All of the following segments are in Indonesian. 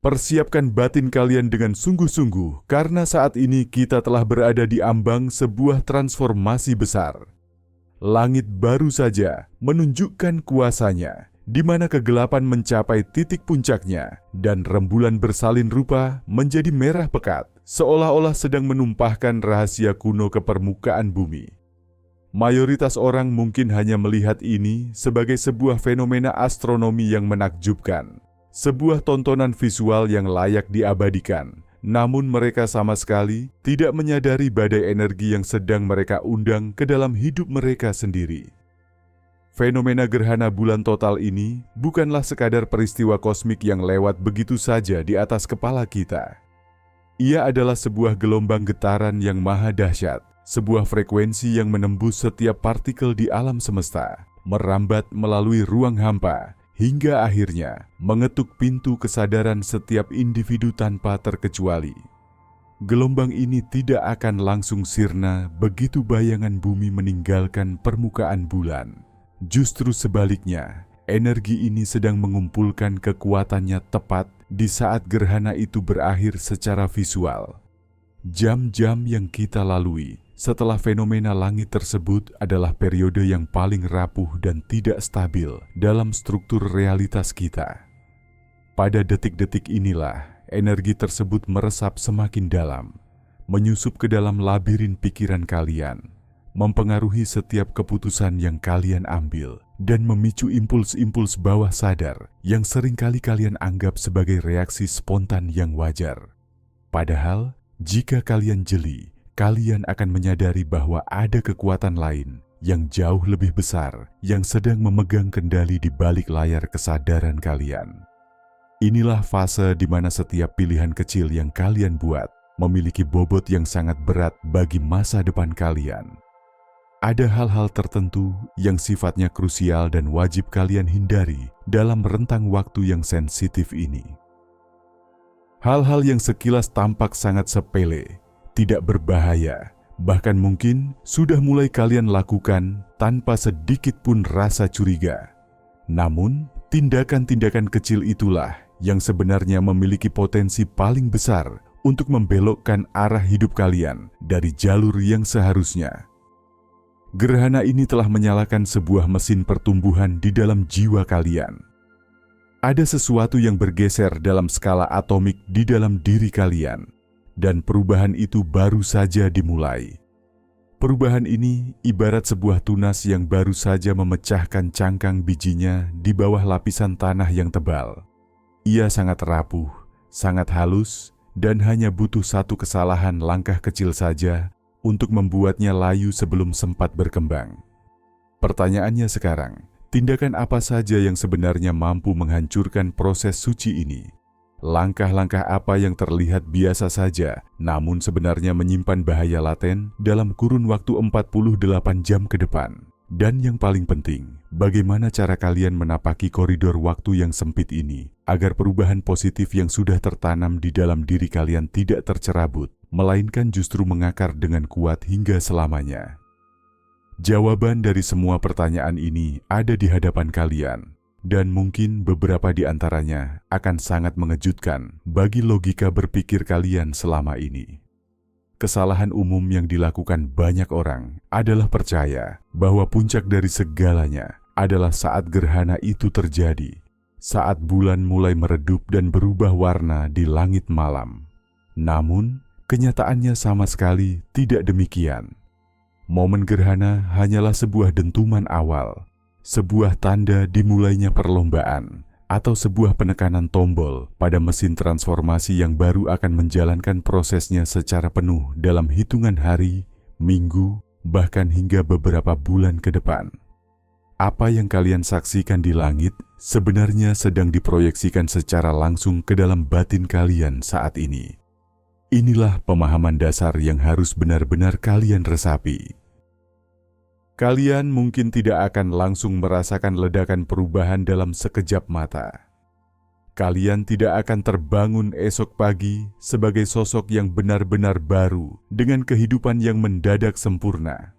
Persiapkan batin kalian dengan sungguh-sungguh, karena saat ini kita telah berada di ambang sebuah transformasi besar. Langit baru saja menunjukkan kuasanya, di mana kegelapan mencapai titik puncaknya, dan rembulan bersalin rupa menjadi merah pekat, seolah-olah sedang menumpahkan rahasia kuno ke permukaan bumi. Mayoritas orang mungkin hanya melihat ini sebagai sebuah fenomena astronomi yang menakjubkan, sebuah tontonan visual yang layak diabadikan, namun mereka sama sekali tidak menyadari badai energi yang sedang mereka undang ke dalam hidup mereka sendiri. Fenomena gerhana bulan total ini bukanlah sekadar peristiwa kosmik yang lewat begitu saja di atas kepala kita. Ia adalah sebuah gelombang getaran yang maha dahsyat, sebuah frekuensi yang menembus setiap partikel di alam semesta, merambat melalui ruang hampa, hingga akhirnya mengetuk pintu kesadaran setiap individu tanpa terkecuali. Gelombang ini tidak akan langsung sirna begitu bayangan bumi meninggalkan permukaan bulan. Justru sebaliknya, energi ini sedang mengumpulkan kekuatannya tepat di saat gerhana itu berakhir secara visual. Jam-jam yang kita lalui setelah fenomena langit tersebut adalah periode yang paling rapuh dan tidak stabil dalam struktur realitas kita. Pada detik-detik inilah, energi tersebut meresap semakin dalam, menyusup ke dalam labirin pikiran kalian, mempengaruhi setiap keputusan yang kalian ambil, dan memicu impuls-impuls bawah sadar yang seringkali kalian anggap sebagai reaksi spontan yang wajar. Padahal, jika kalian jeli, kalian akan menyadari bahwa ada kekuatan lain yang jauh lebih besar yang sedang memegang kendali di balik layar kesadaran kalian. Inilah fase di mana setiap pilihan kecil yang kalian buat memiliki bobot yang sangat berat bagi masa depan kalian. Ada hal-hal tertentu yang sifatnya krusial dan wajib kalian hindari dalam rentang waktu yang sensitif ini. Hal-hal yang sekilas tampak sangat sepele, tidak berbahaya, bahkan mungkin sudah mulai kalian lakukan tanpa sedikit pun rasa curiga. Namun, tindakan-tindakan kecil itulah yang sebenarnya memiliki potensi paling besar untuk membelokkan arah hidup kalian dari jalur yang seharusnya. Gerhana ini telah menyalakan sebuah mesin pertumbuhan di dalam jiwa kalian. Ada sesuatu yang bergeser dalam skala atomik di dalam diri kalian, dan perubahan itu baru saja dimulai. Perubahan ini ibarat sebuah tunas yang baru saja memecahkan cangkang bijinya di bawah lapisan tanah yang tebal. Ia sangat rapuh, sangat halus, dan hanya butuh satu kesalahan langkah kecil saja untuk membuatnya layu sebelum sempat berkembang. Pertanyaannya sekarang, tindakan apa saja yang sebenarnya mampu menghancurkan proses suci ini? Langkah-langkah apa yang terlihat biasa saja, namun sebenarnya menyimpan bahaya laten dalam kurun waktu 48 jam ke depan? Dan yang paling penting, bagaimana cara kalian menapaki koridor waktu yang sempit ini, agar perubahan positif yang sudah tertanam di dalam diri kalian tidak tercerabut, melainkan justru mengakar dengan kuat hingga selamanya? Jawaban dari semua pertanyaan ini ada di hadapan kalian. Dan mungkin beberapa di antaranya akan sangat mengejutkan bagi logika berpikir kalian selama ini. Kesalahan umum yang dilakukan banyak orang adalah percaya bahwa puncak dari segalanya adalah saat gerhana itu terjadi, saat bulan mulai meredup dan berubah warna di langit malam. Namun, kenyataannya sama sekali tidak demikian. Momen gerhana hanyalah sebuah dentuman awal, sebuah tanda dimulainya perlombaan, atau sebuah penekanan tombol pada mesin transformasi yang baru akan menjalankan prosesnya secara penuh dalam hitungan hari, minggu, bahkan hingga beberapa bulan ke depan. Apa yang kalian saksikan di langit sebenarnya sedang diproyeksikan secara langsung ke dalam batin kalian saat ini. Inilah pemahaman dasar yang harus benar-benar kalian resapi. Kalian mungkin tidak akan langsung merasakan ledakan perubahan dalam sekejap mata. Kalian tidak akan terbangun esok pagi sebagai sosok yang benar-benar baru dengan kehidupan yang mendadak sempurna.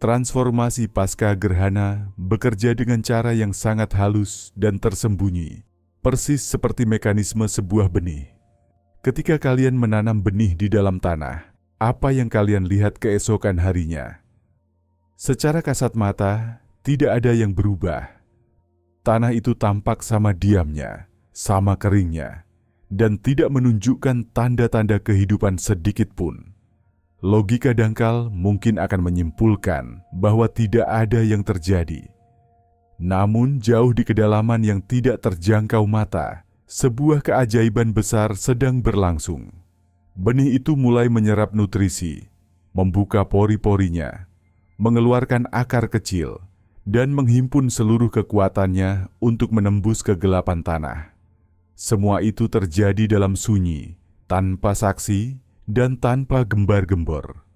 Transformasi pasca gerhana bekerja dengan cara yang sangat halus dan tersembunyi, persis seperti mekanisme sebuah benih. Ketika kalian menanam benih di dalam tanah, apa yang kalian lihat keesokan harinya? Secara kasat mata, tidak ada yang berubah. Tanah itu tampak sama diamnya, sama keringnya, dan tidak menunjukkan tanda-tanda kehidupan sedikit pun. Logika dangkal mungkin akan menyimpulkan bahwa tidak ada yang terjadi. Namun jauh di kedalaman yang tidak terjangkau mata, sebuah keajaiban besar sedang berlangsung. Benih itu mulai menyerap nutrisi, membuka pori-porinya, mengeluarkan akar kecil, dan menghimpun seluruh kekuatannya untuk menembus kegelapan tanah. Semua itu terjadi dalam sunyi, tanpa saksi, dan tanpa gembar-gembor.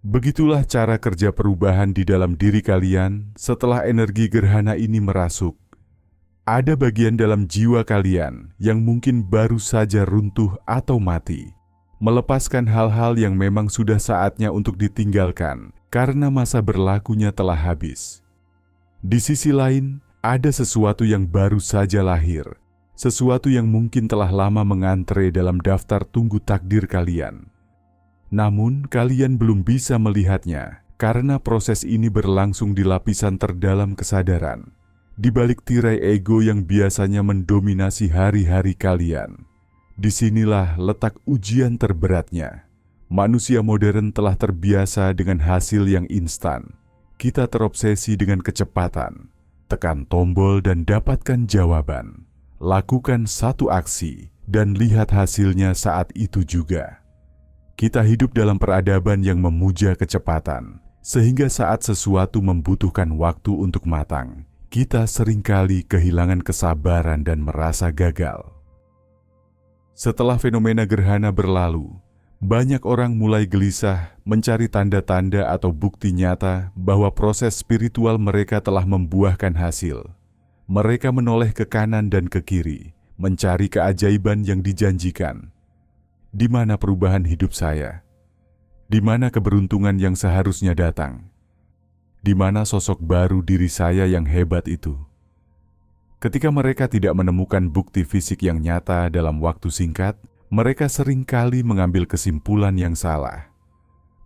Begitulah cara kerja perubahan di dalam diri kalian setelah energi gerhana ini merasuk. Ada bagian dalam jiwa kalian yang mungkin baru saja runtuh atau mati, melepaskan hal-hal yang memang sudah saatnya untuk ditinggalkan karena masa berlakunya telah habis. Di sisi lain, ada sesuatu yang baru saja lahir, sesuatu yang mungkin telah lama mengantre dalam daftar tunggu takdir kalian. Namun, kalian belum bisa melihatnya karena proses ini berlangsung di lapisan terdalam kesadaran, di balik tirai ego yang biasanya mendominasi hari-hari kalian. Disinilah letak ujian terberatnya. Manusia modern telah terbiasa dengan hasil yang instan. Kita terobsesi dengan kecepatan. Tekan tombol dan dapatkan jawaban. Lakukan satu aksi dan lihat hasilnya saat itu juga. Kita hidup dalam peradaban yang memuja kecepatan, sehingga saat sesuatu membutuhkan waktu untuk matang, kita seringkali kehilangan kesabaran dan merasa gagal. Setelah fenomena gerhana berlalu, banyak orang mulai gelisah mencari tanda-tanda atau bukti nyata bahwa proses spiritual mereka telah membuahkan hasil. Mereka menoleh ke kanan dan ke kiri, mencari keajaiban yang dijanjikan. Di mana perubahan hidup saya? Di mana keberuntungan yang seharusnya datang? Di mana sosok baru diri saya yang hebat itu? Ketika mereka tidak menemukan bukti fisik yang nyata dalam waktu singkat, mereka seringkali mengambil kesimpulan yang salah.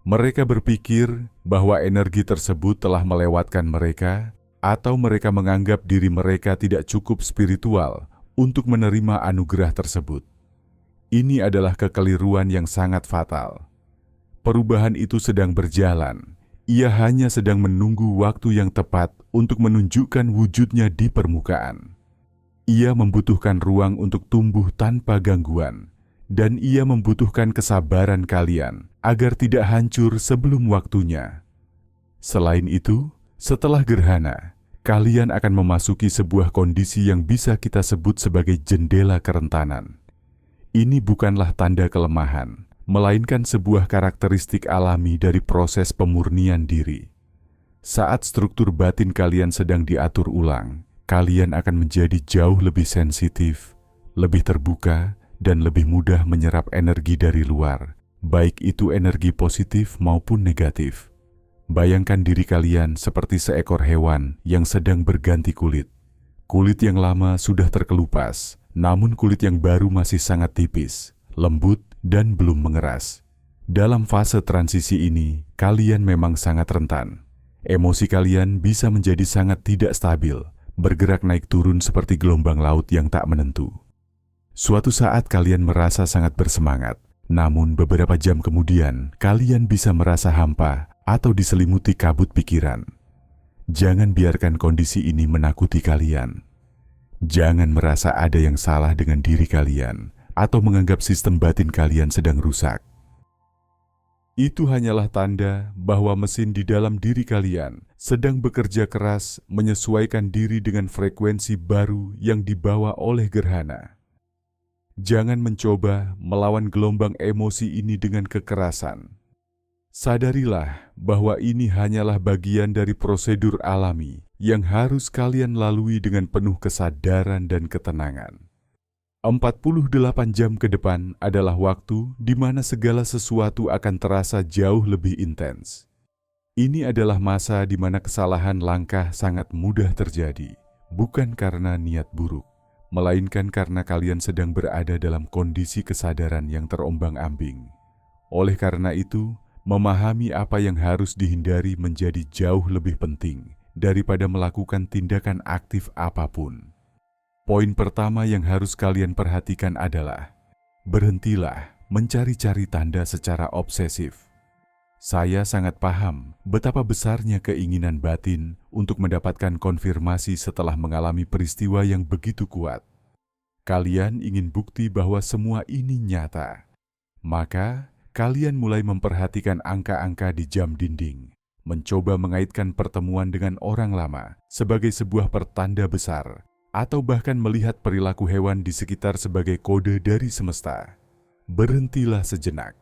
Mereka berpikir bahwa energi tersebut telah melewatkan mereka, atau mereka menganggap diri mereka tidak cukup spiritual untuk menerima anugerah tersebut. Ini adalah kekeliruan yang sangat fatal. Perubahan itu sedang berjalan. Ia hanya sedang menunggu waktu yang tepat untuk menunjukkan wujudnya di permukaan. Ia membutuhkan ruang untuk tumbuh tanpa gangguan, dan ia membutuhkan kesabaran kalian agar tidak hancur sebelum waktunya. Selain itu, setelah gerhana, kalian akan memasuki sebuah kondisi yang bisa kita sebut sebagai jendela kerentanan. Ini bukanlah tanda kelemahan, melainkan sebuah karakteristik alami dari proses pemurnian diri. Saat struktur batin kalian sedang diatur ulang, kalian akan menjadi jauh lebih sensitif, lebih terbuka, dan lebih mudah menyerap energi dari luar, baik itu energi positif maupun negatif. Bayangkan diri kalian seperti seekor hewan yang sedang berganti kulit. Kulit yang lama sudah terkelupas, namun kulit yang baru masih sangat tipis, lembut, dan belum mengeras. Dalam fase transisi ini, kalian memang sangat rentan. Emosi kalian bisa menjadi sangat tidak stabil, bergerak naik turun seperti gelombang laut yang tak menentu. Suatu saat kalian merasa sangat bersemangat, namun beberapa jam kemudian kalian bisa merasa hampa atau diselimuti kabut pikiran. Jangan biarkan kondisi ini menakuti kalian. Jangan merasa ada yang salah dengan diri kalian atau menganggap sistem batin kalian sedang rusak. Itu hanyalah tanda bahwa mesin di dalam diri kalian sedang bekerja keras menyesuaikan diri dengan frekuensi baru yang dibawa oleh gerhana. Jangan mencoba melawan gelombang emosi ini dengan kekerasan. Sadarilah bahwa ini hanyalah bagian dari prosedur alami yang harus kalian lalui dengan penuh kesadaran dan ketenangan. 48 jam ke depan adalah waktu di mana segala sesuatu akan terasa jauh lebih intens. Ini adalah masa di mana kesalahan langkah sangat mudah terjadi, bukan karena niat buruk, melainkan karena kalian sedang berada dalam kondisi kesadaran yang terombang-ambing. Oleh karena itu, memahami apa yang harus dihindari menjadi jauh lebih penting daripada melakukan tindakan aktif apapun. Poin pertama yang harus kalian perhatikan adalah, berhentilah mencari-cari tanda secara obsesif. Saya sangat paham betapa besarnya keinginan batin untuk mendapatkan konfirmasi setelah mengalami peristiwa yang begitu kuat. Kalian ingin bukti bahwa semua ini nyata. Maka, kalian mulai memperhatikan angka-angka di jam dinding, mencoba mengaitkan pertemuan dengan orang lama sebagai sebuah pertanda besar, atau bahkan melihat perilaku hewan di sekitar sebagai kode dari semesta. Berhentilah sejenak.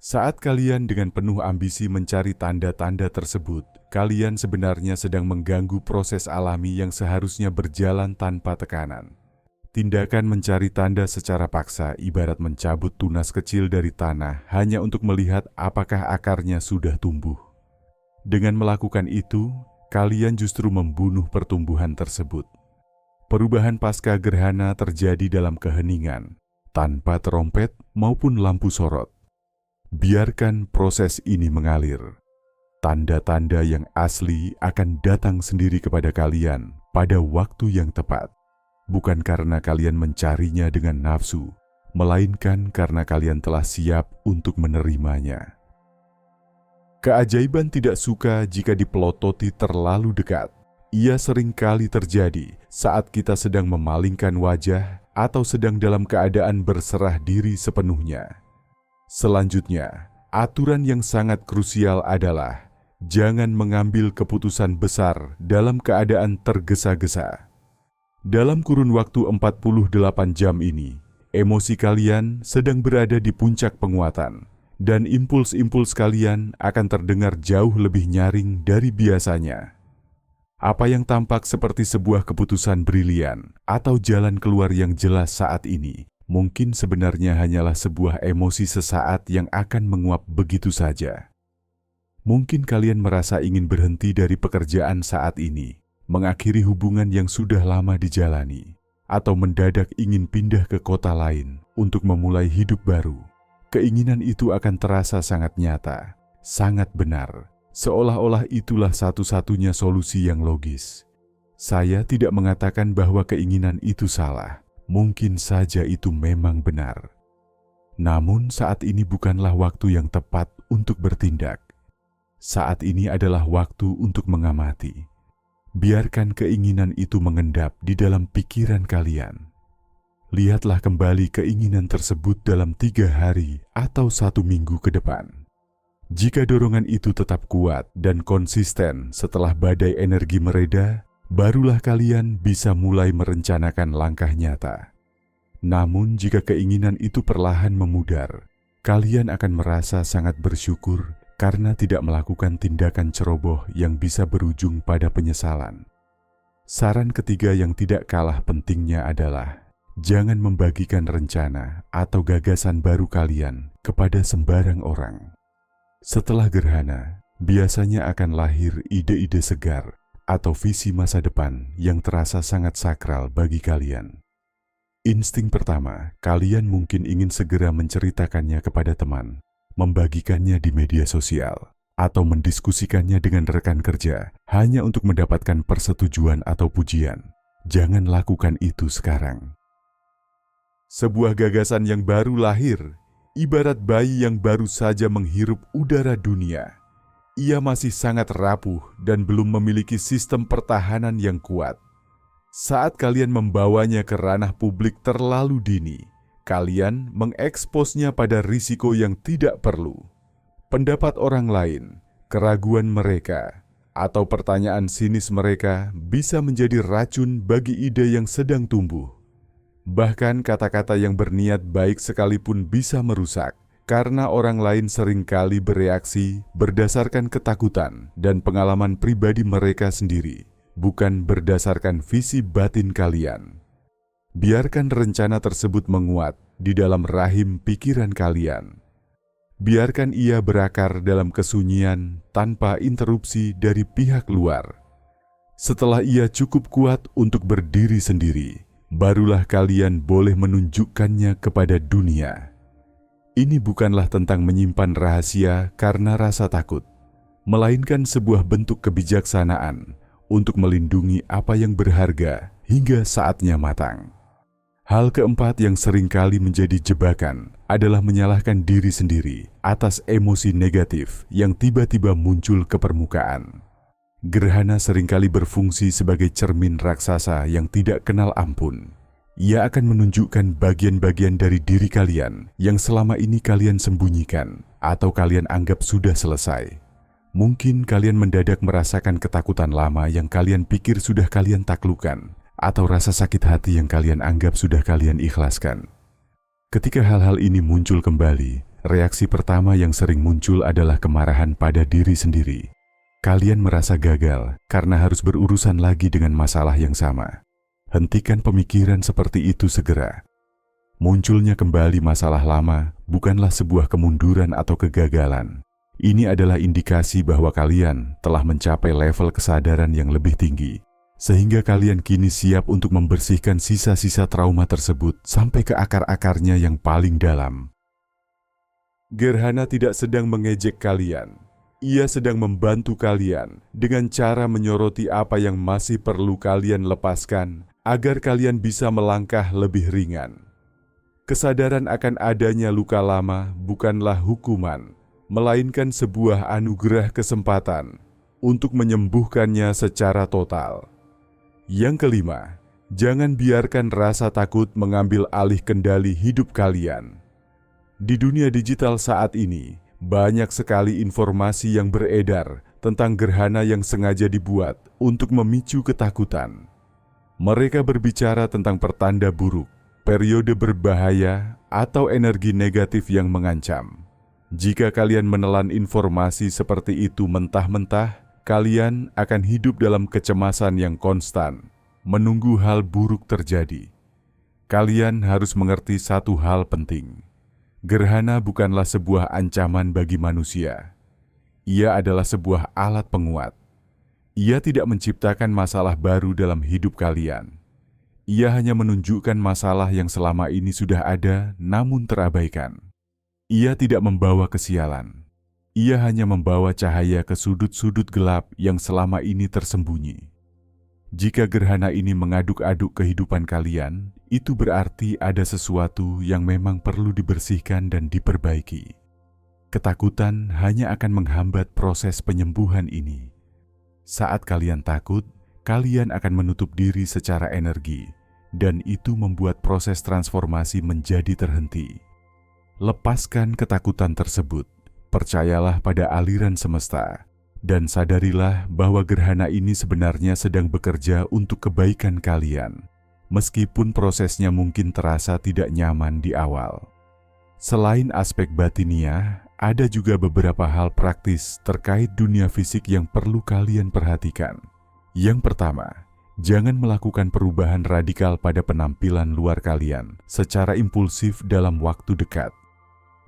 Saat kalian dengan penuh ambisi mencari tanda-tanda tersebut, kalian sebenarnya sedang mengganggu proses alami yang seharusnya berjalan tanpa tekanan. Tindakan mencari tanda secara paksa ibarat mencabut tunas kecil dari tanah hanya untuk melihat apakah akarnya sudah tumbuh. Dengan melakukan itu, kalian justru membunuh pertumbuhan tersebut. Perubahan pasca gerhana terjadi dalam keheningan, tanpa terompet maupun lampu sorot. Biarkan proses ini mengalir. Tanda-tanda yang asli akan datang sendiri kepada kalian pada waktu yang tepat. Bukan karena kalian mencarinya dengan nafsu, melainkan karena kalian telah siap untuk menerimanya. Keajaiban tidak suka jika dipelototi terlalu dekat. Ia seringkali terjadi saat kita sedang memalingkan wajah atau sedang dalam keadaan berserah diri sepenuhnya. Selanjutnya, aturan yang sangat krusial adalah jangan mengambil keputusan besar dalam keadaan tergesa-gesa. Dalam kurun waktu 48 jam ini, emosi kalian sedang berada di puncak penguatan, dan impuls-impuls kalian akan terdengar jauh lebih nyaring dari biasanya. Apa yang tampak seperti sebuah keputusan brilian atau jalan keluar yang jelas saat ini, mungkin sebenarnya hanyalah sebuah emosi sesaat yang akan menguap begitu saja. Mungkin kalian merasa ingin berhenti dari pekerjaan saat ini, mengakhiri hubungan yang sudah lama dijalani, atau mendadak ingin pindah ke kota lain untuk memulai hidup baru. Keinginan itu akan terasa sangat nyata, sangat benar, seolah-olah itulah satu-satunya solusi yang logis. Saya tidak mengatakan bahwa keinginan itu salah. Mungkin saja itu memang benar. Namun saat ini bukanlah waktu yang tepat untuk bertindak. Saat ini adalah waktu untuk mengamati. Biarkan keinginan itu mengendap di dalam pikiran kalian. Lihatlah kembali keinginan tersebut dalam 3 hari atau 1 minggu ke depan. Jika dorongan itu tetap kuat dan konsisten setelah badai energi mereda, barulah kalian bisa mulai merencanakan langkah nyata. Namun jika keinginan itu perlahan memudar, kalian akan merasa sangat bersyukur karena tidak melakukan tindakan ceroboh yang bisa berujung pada penyesalan. Saran ketiga yang tidak kalah pentingnya adalah, jangan membagikan rencana atau gagasan baru kalian kepada sembarang orang. Setelah gerhana, biasanya akan lahir ide-ide segar atau visi masa depan yang terasa sangat sakral bagi kalian. Insting pertama, kalian mungkin ingin segera menceritakannya kepada teman, membagikannya di media sosial, atau mendiskusikannya dengan rekan kerja hanya untuk mendapatkan persetujuan atau pujian. Jangan lakukan itu sekarang. Sebuah gagasan yang baru lahir, ibarat bayi yang baru saja menghirup udara dunia. Ia masih sangat rapuh dan belum memiliki sistem pertahanan yang kuat. Saat kalian membawanya ke ranah publik terlalu dini, kalian mengeksposnya pada risiko yang tidak perlu. Pendapat orang lain, keraguan mereka, atau pertanyaan sinis mereka bisa menjadi racun bagi ide yang sedang tumbuh. Bahkan kata-kata yang berniat baik sekalipun bisa merusak, karena orang lain seringkali bereaksi berdasarkan ketakutan dan pengalaman pribadi mereka sendiri, bukan berdasarkan visi batin kalian. Biarkan rencana tersebut menguat di dalam rahim pikiran kalian. Biarkan ia berakar dalam kesunyian tanpa interupsi dari pihak luar. Setelah ia cukup kuat untuk berdiri sendiri, barulah kalian boleh menunjukkannya kepada dunia. Ini bukanlah tentang menyimpan rahasia karena rasa takut, melainkan sebuah bentuk kebijaksanaan untuk melindungi apa yang berharga hingga saatnya matang. Hal keempat yang seringkali menjadi jebakan adalah menyalahkan diri sendiri atas emosi negatif yang tiba-tiba muncul ke permukaan. Gerhana seringkali berfungsi sebagai cermin raksasa yang tidak kenal ampun. Ia akan menunjukkan bagian-bagian dari diri kalian yang selama ini kalian sembunyikan atau kalian anggap sudah selesai. Mungkin kalian mendadak merasakan ketakutan lama yang kalian pikir sudah kalian taklukkan, atau rasa sakit hati yang kalian anggap sudah kalian ikhlaskan. Ketika hal-hal ini muncul kembali, reaksi pertama yang sering muncul adalah kemarahan pada diri sendiri. Kalian merasa gagal karena harus berurusan lagi dengan masalah yang sama. Hentikan pemikiran seperti itu segera. Munculnya kembali masalah lama bukanlah sebuah kemunduran atau kegagalan. Ini adalah indikasi bahwa kalian telah mencapai level kesadaran yang lebih tinggi, sehingga kalian kini siap untuk membersihkan sisa-sisa trauma tersebut sampai ke akar-akarnya yang paling dalam. Gerhana tidak sedang mengejek kalian. Ia sedang membantu kalian dengan cara menyoroti apa yang masih perlu kalian lepaskan agar kalian bisa melangkah lebih ringan. Kesadaran akan adanya luka lama bukanlah hukuman, melainkan sebuah anugerah kesempatan untuk menyembuhkannya secara total. Yang kelima, jangan biarkan rasa takut mengambil alih kendali hidup kalian. Di dunia digital saat ini, banyak sekali informasi yang beredar tentang gerhana yang sengaja dibuat untuk memicu ketakutan. Mereka berbicara tentang pertanda buruk, periode berbahaya, atau energi negatif yang mengancam. Jika kalian menelan informasi seperti itu mentah-mentah, kalian akan hidup dalam kecemasan yang konstan, menunggu hal buruk terjadi. Kalian harus mengerti satu hal penting. Gerhana bukanlah sebuah ancaman bagi manusia. Ia adalah sebuah alat penguat. Ia tidak menciptakan masalah baru dalam hidup kalian. Ia hanya menunjukkan masalah yang selama ini sudah ada namun terabaikan. Ia tidak membawa kesialan. Ia hanya membawa cahaya ke sudut-sudut gelap yang selama ini tersembunyi. Jika gerhana ini mengaduk-aduk kehidupan kalian, itu berarti ada sesuatu yang memang perlu dibersihkan dan diperbaiki. Ketakutan hanya akan menghambat proses penyembuhan ini. Saat kalian takut, kalian akan menutup diri secara energi, dan itu membuat proses transformasi menjadi terhenti. Lepaskan ketakutan tersebut, percayalah pada aliran semesta, dan sadarilah bahwa gerhana ini sebenarnya sedang bekerja untuk kebaikan kalian, meskipun prosesnya mungkin terasa tidak nyaman di awal. Selain aspek batiniah, ada juga beberapa hal praktis terkait dunia fisik yang perlu kalian perhatikan. Yang pertama, jangan melakukan perubahan radikal pada penampilan luar kalian secara impulsif dalam waktu dekat.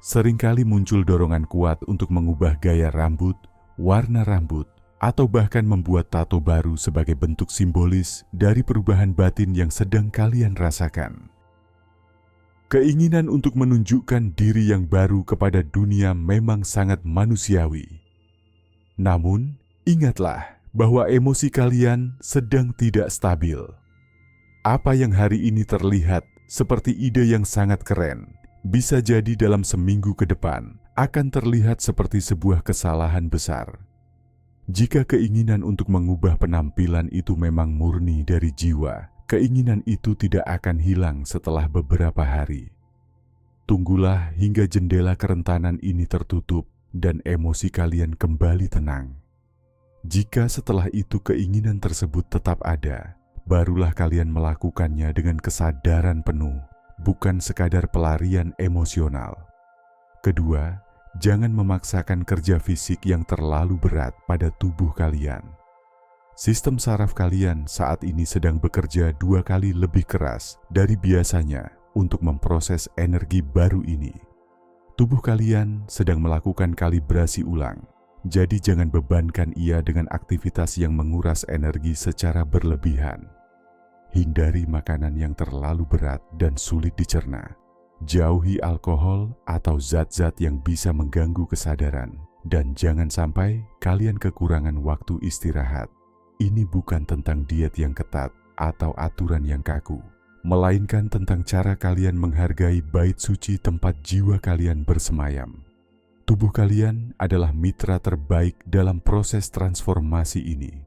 Seringkali muncul dorongan kuat untuk mengubah gaya rambut, warna rambut, atau bahkan membuat tato baru sebagai bentuk simbolis dari perubahan batin yang sedang kalian rasakan. Keinginan untuk menunjukkan diri yang baru kepada dunia memang sangat manusiawi. Namun, ingatlah bahwa emosi kalian sedang tidak stabil. Apa yang hari ini terlihat seperti ide yang sangat keren, bisa jadi dalam seminggu ke depan akan terlihat seperti sebuah kesalahan besar. Jika keinginan untuk mengubah penampilan itu memang murni dari jiwa, keinginan itu tidak akan hilang setelah beberapa hari. Tunggulah hingga jendela kerentanan ini tertutup dan emosi kalian kembali tenang. Jika setelah itu keinginan tersebut tetap ada, barulah kalian melakukannya dengan kesadaran penuh, bukan sekadar pelarian emosional. Kedua, jangan memaksakan kerja fisik yang terlalu berat pada tubuh kalian. Sistem saraf kalian saat ini sedang bekerja 2 kali lebih keras dari biasanya untuk memproses energi baru ini. Tubuh kalian sedang melakukan kalibrasi ulang, jadi jangan bebankan ia dengan aktivitas yang menguras energi secara berlebihan. Hindari makanan yang terlalu berat dan sulit dicerna. Jauhi alkohol atau zat-zat yang bisa mengganggu kesadaran. Dan jangan sampai kalian kekurangan waktu istirahat. Ini bukan tentang diet yang ketat atau aturan yang kaku, melainkan tentang cara kalian menghargai bait suci tempat jiwa kalian bersemayam. Tubuh kalian adalah mitra terbaik dalam proses transformasi ini.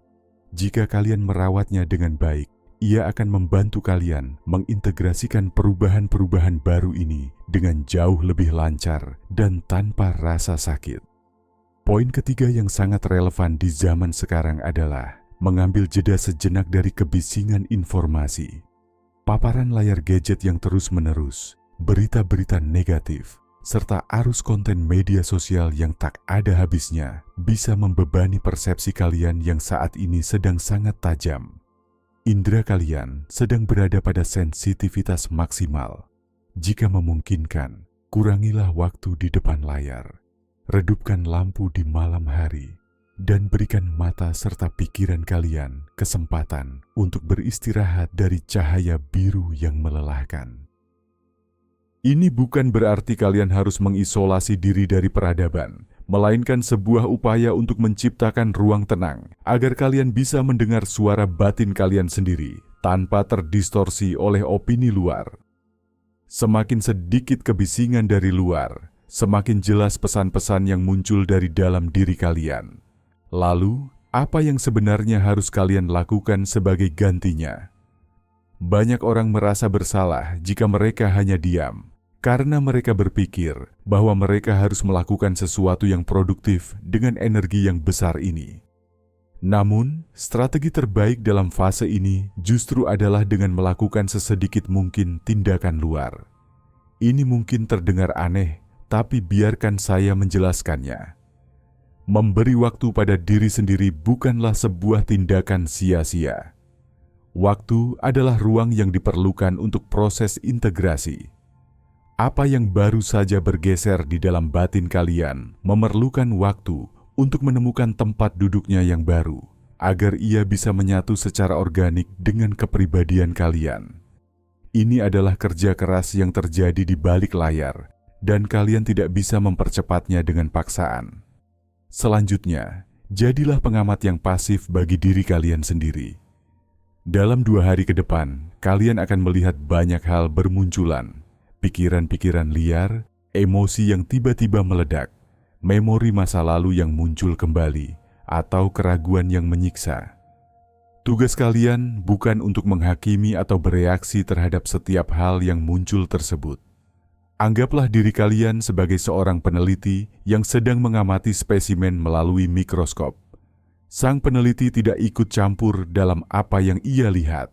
Jika kalian merawatnya dengan baik, ia akan membantu kalian mengintegrasikan perubahan-perubahan baru ini dengan jauh lebih lancar dan tanpa rasa sakit. Poin ketiga yang sangat relevan di zaman sekarang adalah mengambil jeda sejenak dari kebisingan informasi. Paparan layar gadget yang terus-menerus, berita-berita negatif, serta arus konten media sosial yang tak ada habisnya bisa membebani persepsi kalian yang saat ini sedang sangat tajam. Indera kalian sedang berada pada sensitivitas maksimal. Jika memungkinkan, kurangilah waktu di depan layar. Redupkan lampu di malam hari dan berikan mata serta pikiran kalian kesempatan untuk beristirahat dari cahaya biru yang melelahkan. Ini bukan berarti kalian harus mengisolasi diri dari peradaban, melainkan sebuah upaya untuk menciptakan ruang tenang agar kalian bisa mendengar suara batin kalian sendiri tanpa terdistorsi oleh opini luar. Semakin sedikit kebisingan dari luar, semakin jelas pesan-pesan yang muncul dari dalam diri kalian. Lalu, apa yang sebenarnya harus kalian lakukan sebagai gantinya? Banyak orang merasa bersalah jika mereka hanya diam, karena mereka berpikir bahwa mereka harus melakukan sesuatu yang produktif dengan energi yang besar ini. Namun, strategi terbaik dalam fase ini justru adalah dengan melakukan sesedikit mungkin tindakan luar. Ini mungkin terdengar aneh, tapi biarkan saya menjelaskannya. Memberi waktu pada diri sendiri bukanlah sebuah tindakan sia-sia. Waktu adalah ruang yang diperlukan untuk proses integrasi. Apa yang baru saja bergeser di dalam batin kalian memerlukan waktu untuk menemukan tempat duduknya yang baru, agar ia bisa menyatu secara organik dengan kepribadian kalian. Ini adalah kerja keras yang terjadi di balik layar, dan kalian tidak bisa mempercepatnya dengan paksaan. Selanjutnya, jadilah pengamat yang pasif bagi diri kalian sendiri. Dalam 2 hari ke depan, kalian akan melihat banyak hal bermunculan. Pikiran-pikiran liar, emosi yang tiba-tiba meledak, memori masa lalu yang muncul kembali, atau keraguan yang menyiksa. Tugas kalian bukan untuk menghakimi atau bereaksi terhadap setiap hal yang muncul tersebut. Anggaplah diri kalian sebagai seorang peneliti yang sedang mengamati spesimen melalui mikroskop. Sang peneliti tidak ikut campur dalam apa yang ia lihat.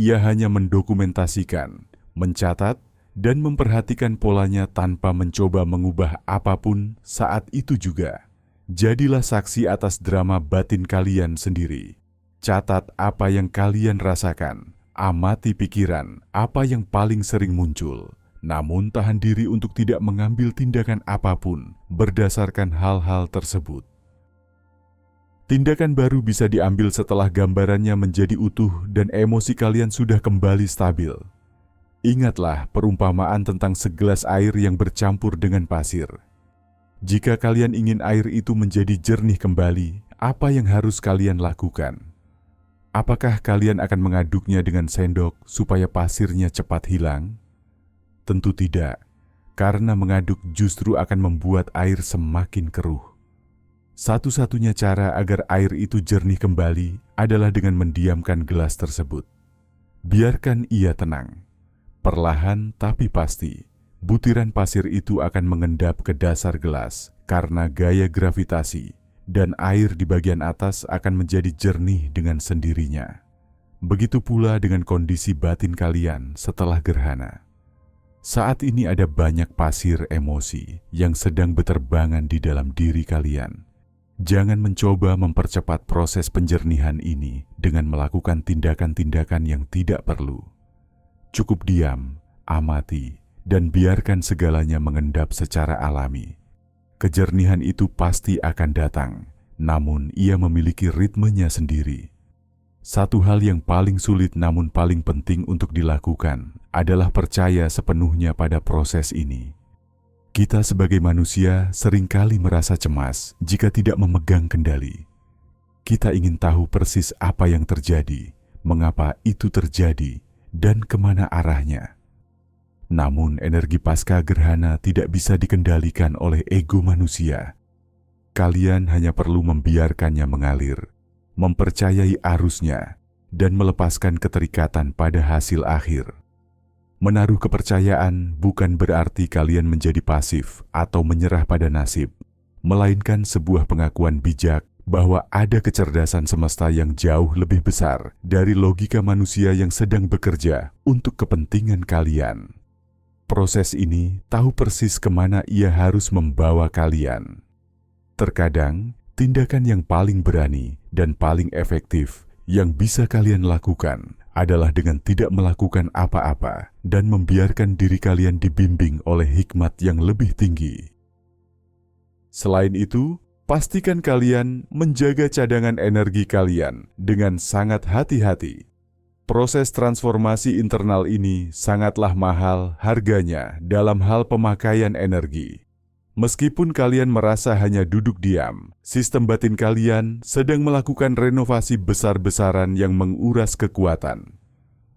Ia hanya mendokumentasikan, mencatat, dan memperhatikan polanya tanpa mencoba mengubah apapun saat itu juga. Jadilah saksi atas drama batin kalian sendiri. Catat apa yang kalian rasakan, amati pikiran apa yang paling sering muncul, namun tahan diri untuk tidak mengambil tindakan apapun berdasarkan hal-hal tersebut. Tindakan baru bisa diambil setelah gambarannya menjadi utuh dan emosi kalian sudah kembali stabil. Ingatlah perumpamaan tentang segelas air yang bercampur dengan pasir. Jika kalian ingin air itu menjadi jernih kembali, apa yang harus kalian lakukan? Apakah kalian akan mengaduknya dengan sendok supaya pasirnya cepat hilang? Tentu tidak, karena mengaduk justru akan membuat air semakin keruh. Satu-satunya cara agar air itu jernih kembali adalah dengan mendiamkan gelas tersebut. Biarkan ia tenang. Perlahan tapi pasti, butiran pasir itu akan mengendap ke dasar gelas karena gaya gravitasi, dan air di bagian atas akan menjadi jernih dengan sendirinya. Begitu pula dengan kondisi batin kalian setelah gerhana. Saat ini ada banyak pasir emosi yang sedang beterbangan di dalam diri kalian. Jangan mencoba mempercepat proses penjernihan ini dengan melakukan tindakan-tindakan yang tidak perlu. Cukup diam, amati, dan biarkan segalanya mengendap secara alami. Kejernihan itu pasti akan datang, namun ia memiliki ritmenya sendiri. Satu hal yang paling sulit namun paling penting untuk dilakukan adalah percaya sepenuhnya pada proses ini. Kita sebagai manusia seringkali merasa cemas jika tidak memegang kendali. Kita ingin tahu persis apa yang terjadi, mengapa itu terjadi, dan kemana arahnya. Namun energi pasca gerhana tidak bisa dikendalikan oleh ego manusia. Kalian hanya perlu membiarkannya mengalir, mempercayai arusnya, dan melepaskan keterikatan pada hasil akhir. Menaruh kepercayaan bukan berarti kalian menjadi pasif atau menyerah pada nasib, melainkan sebuah pengakuan bijak bahwa ada kecerdasan semesta yang jauh lebih besar dari logika manusia yang sedang bekerja untuk kepentingan kalian. Proses ini tahu persis kemana ia harus membawa kalian. Terkadang, tindakan yang paling berani dan paling efektif yang bisa kalian lakukan adalah dengan tidak melakukan apa-apa dan membiarkan diri kalian dibimbing oleh hikmat yang lebih tinggi. Selain itu, pastikan kalian menjaga cadangan energi kalian dengan sangat hati-hati. Proses transformasi internal ini sangatlah mahal harganya dalam hal pemakaian energi. Meskipun kalian merasa hanya duduk diam, sistem batin kalian sedang melakukan renovasi besar-besaran yang menguras kekuatan.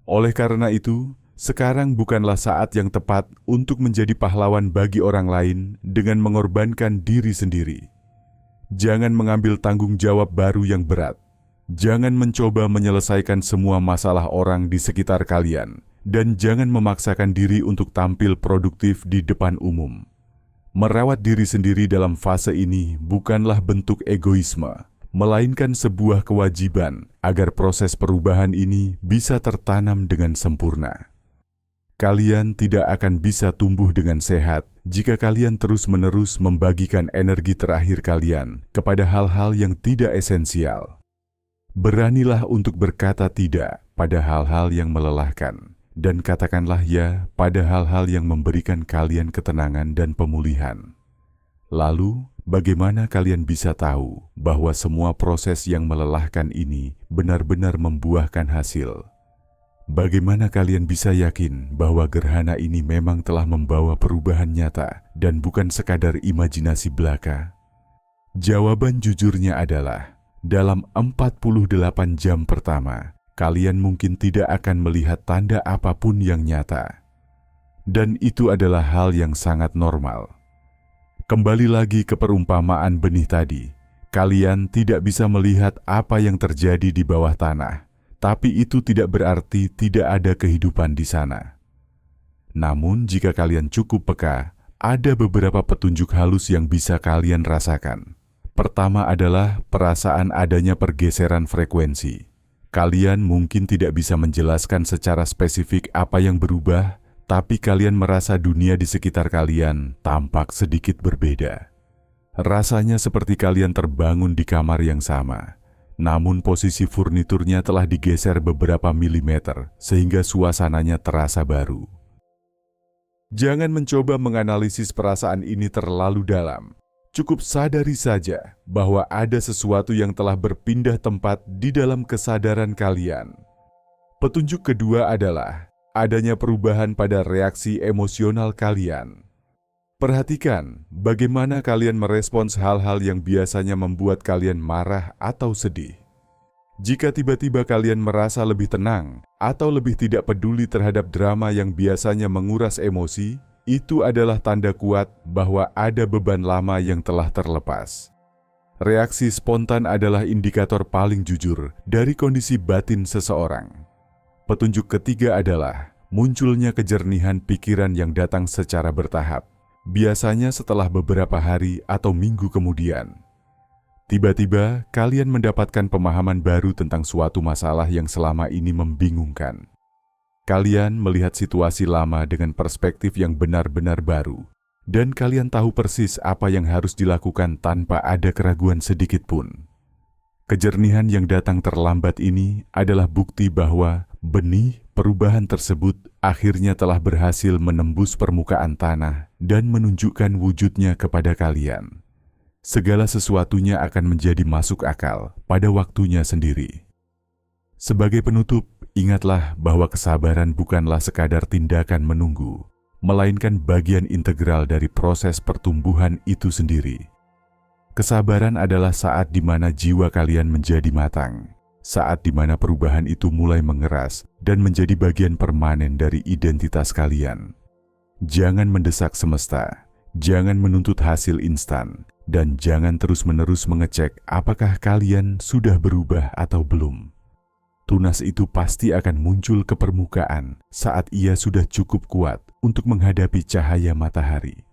Oleh karena itu, sekarang bukanlah saat yang tepat untuk menjadi pahlawan bagi orang lain dengan mengorbankan diri sendiri. Jangan mengambil tanggung jawab baru yang berat. Jangan mencoba menyelesaikan semua masalah orang di sekitar kalian. Dan jangan memaksakan diri untuk tampil produktif di depan umum. Merawat diri sendiri dalam fase ini bukanlah bentuk egoisme, melainkan sebuah kewajiban agar proses perubahan ini bisa tertanam dengan sempurna. Kalian tidak akan bisa tumbuh dengan sehat jika kalian terus-menerus membagikan energi terakhir kalian kepada hal-hal yang tidak esensial. Beranilah untuk berkata tidak pada hal-hal yang melelahkan, dan katakanlah ya pada hal-hal yang memberikan kalian ketenangan dan pemulihan. Lalu, bagaimana kalian bisa tahu bahwa semua proses yang melelahkan ini benar-benar membuahkan hasil? Bagaimana kalian bisa yakin bahwa gerhana ini memang telah membawa perubahan nyata dan bukan sekadar imajinasi belaka? Jawaban jujurnya adalah, dalam 48 jam pertama, kalian mungkin tidak akan melihat tanda apapun yang nyata. Dan itu adalah hal yang sangat normal. Kembali lagi ke perumpamaan benih tadi, kalian tidak bisa melihat apa yang terjadi di bawah tanah. Tapi itu tidak berarti tidak ada kehidupan di sana. Namun jika kalian cukup peka, ada beberapa petunjuk halus yang bisa kalian rasakan. Pertama adalah perasaan adanya pergeseran frekuensi. Kalian mungkin tidak bisa menjelaskan secara spesifik apa yang berubah, tapi kalian merasa dunia di sekitar kalian tampak sedikit berbeda. Rasanya seperti kalian terbangun di kamar yang sama. Namun posisi furniturnya telah digeser beberapa milimeter sehingga suasananya terasa baru. Jangan mencoba menganalisis perasaan ini terlalu dalam. Cukup sadari saja bahwa ada sesuatu yang telah berpindah tempat di dalam kesadaran kalian. Petunjuk kedua adalah adanya perubahan pada reaksi emosional kalian. Perhatikan bagaimana kalian merespons hal-hal yang biasanya membuat kalian marah atau sedih. Jika tiba-tiba kalian merasa lebih tenang atau lebih tidak peduli terhadap drama yang biasanya menguras emosi, itu adalah tanda kuat bahwa ada beban lama yang telah terlepas. Reaksi spontan adalah indikator paling jujur dari kondisi batin seseorang. Petunjuk ketiga adalah munculnya kejernihan pikiran yang datang secara bertahap. Biasanya setelah beberapa hari atau minggu kemudian. Tiba-tiba, kalian mendapatkan pemahaman baru tentang suatu masalah yang selama ini membingungkan. Kalian melihat situasi lama dengan perspektif yang benar-benar baru, dan kalian tahu persis apa yang harus dilakukan tanpa ada keraguan sedikit pun. Kejernihan yang datang terlambat ini adalah bukti bahwa benih perubahan tersebut akhirnya telah berhasil menembus permukaan tanah dan menunjukkan wujudnya kepada kalian. Segala sesuatunya akan menjadi masuk akal pada waktunya sendiri. Sebagai penutup, ingatlah bahwa kesabaran bukanlah sekadar tindakan menunggu, melainkan bagian integral dari proses pertumbuhan itu sendiri. Kesabaran adalah saat di mana jiwa kalian menjadi matang, saat di mana perubahan itu mulai mengeras dan menjadi bagian permanen dari identitas kalian. Jangan mendesak semesta, jangan menuntut hasil instan, dan jangan terus-menerus mengecek apakah kalian sudah berubah atau belum. Tunas itu pasti akan muncul ke permukaan saat ia sudah cukup kuat untuk menghadapi cahaya matahari.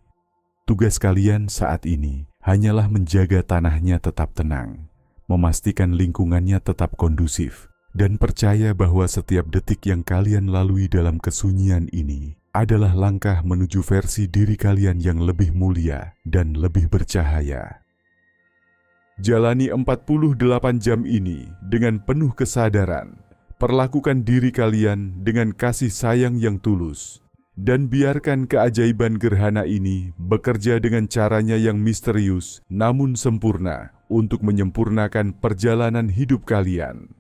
Tugas kalian saat ini hanyalah menjaga tanahnya tetap tenang, memastikan lingkungannya tetap kondusif, dan percaya bahwa setiap detik yang kalian lalui dalam kesunyian ini adalah langkah menuju versi diri kalian yang lebih mulia dan lebih bercahaya. Jalani 48 jam ini dengan penuh kesadaran. Perlakukan diri kalian dengan kasih sayang yang tulus. Dan biarkan keajaiban gerhana ini bekerja dengan caranya yang misterius namun sempurna untuk menyempurnakan perjalanan hidup kalian.